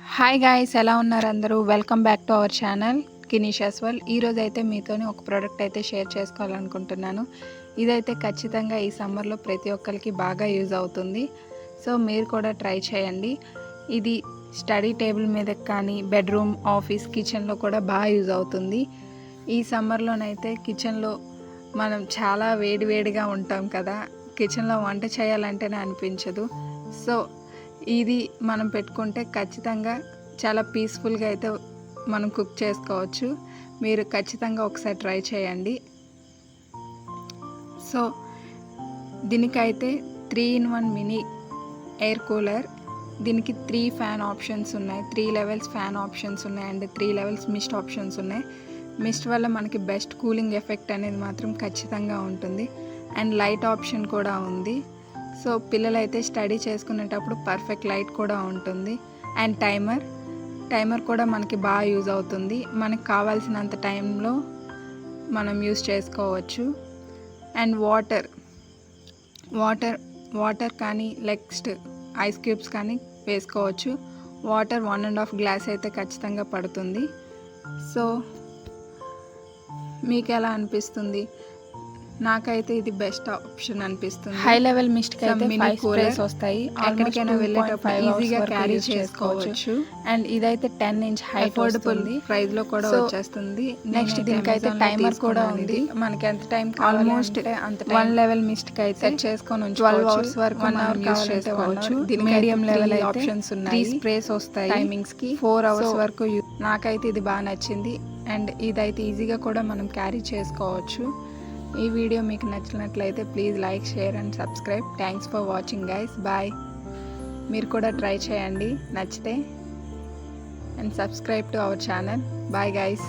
Hi guys, ఎలా ఉన్నారు అందరూ? Welcome back to our channel Kinisha's world. ఈరోజు అయితే మీతోని ఒక ప్రోడక్ట్ అయితే షేర్ చేసుకోవాలనుకుంటున్నాను. ఇదైతే ఖచ్చితంగా ఈ సమ్మర్లో ప్రతి ఒక్కరికి బాగా యూజ్ అవుతుంది. సో మీరు కూడా ట్రై చేయండి. ఇది స్టడీ టేబుల్ మీద కానీ బెడ్రూమ్, ఆఫీస్, కిచెన్లో కూడా బాగా యూజ్ అవుతుంది. ఈ సమ్మర్లోనైతే కిచెన్లో మనం చాలా వేడివేడిగా ఉంటాం కదా, కిచెన్లో వంట చేయాలంటేనే అనిపించదు. సో ఇది మనం పెట్టుకుంటే ఖచ్చితంగా చాలా పీస్ఫుల్గా అయితే మనం కుక్ చేసుకోవచ్చు. మీరు ఖచ్చితంగా ఒకసారి ట్రై చేయండి. సో దీనికైతే 3-in-1 మినీ ఎయిర్ కూలర్. దీనికి 3 ఫ్యాన్ ఆప్షన్స్ ఉన్నాయి, 3 లెవెల్స్ ఫ్యాన్ ఆప్షన్స్ ఉన్నాయి అండ్ 3 లెవెల్స్ మిస్ట్ ఆప్షన్స్ ఉన్నాయి. మిస్ట్ వల్ల మనకి బెస్ట్ కూలింగ్ ఎఫెక్ట్ అనేది మాత్రం ఖచ్చితంగా ఉంటుంది. అండ్ లైట్ ఆప్షన్ కూడా ఉంది. సో పిల్లలైతే స్టడీ చేసుకునేటప్పుడు పర్ఫెక్ట్ లైట్ కూడా ఉంటుంది. అండ్ టైమర్ కూడా మనకి బాగా యూజ్ అవుతుంది. మనకు కావాల్సినంత టైంలో మనం యూజ్ చేసుకోవచ్చు. అండ్ వాటర్ కానీ నెక్స్ట్ ఐస్ క్యూబ్స్ కానీ వేసుకోవచ్చు. వాటర్ 1.5 గ్లాస్ అయితే ఖచ్చితంగా పడుతుంది. సో మీకు ఎలా అనిపిస్తుంది? నాకైతే ఇది బెస్ట్ ఆప్షన్ అనిపిస్తుంది. హై లెవెల్ మిస్ట్కి అయితే 5 స్ప్రేస్ వస్తాయి. ఎక్కడికైనా వెళ్ళేటప్పుడు ఈజీగా క్యారీ చేసుకోవచ్చు. అండ్ ఇదైతే 10 ఇంచ్ హైట్ వస్తుంది, ప్రైస్ లో కూడా వచ్చేస్తుంది. నెక్స్ట్ దీనికైతే టైమర్ కూడా ఉంది. మనకి ఎంత టైం ఆల్మోస్ట్ అంత 1 లెవెల్ మిస్ట్కి అయితే సెట్ చేసుకొని 12 అవర్స్ వరకు మనం యూస్ చేసుకోవచ్చు. మీడియం లెవెల్ ఆప్షన్స్ ఉన్నాయి, 3 స్ప్రేస్ వస్తాయి టైమింగ్స్ కి 4 అవర్స్ వరకు. నాకైతే ఇది బాగా నచ్చింది. అండ్ ఇదైతే ఈజీగా కూడా మనం క్యారీ చేసుకోవచ్చు. ఈ వీడియో మీకు నచ్చినట్లయితే please like, share and subscribe. Thanks for watching guys. Bye. మీరు కూడా ట్రై చేయండి నచ్చితే. And subscribe to our channel. Bye guys.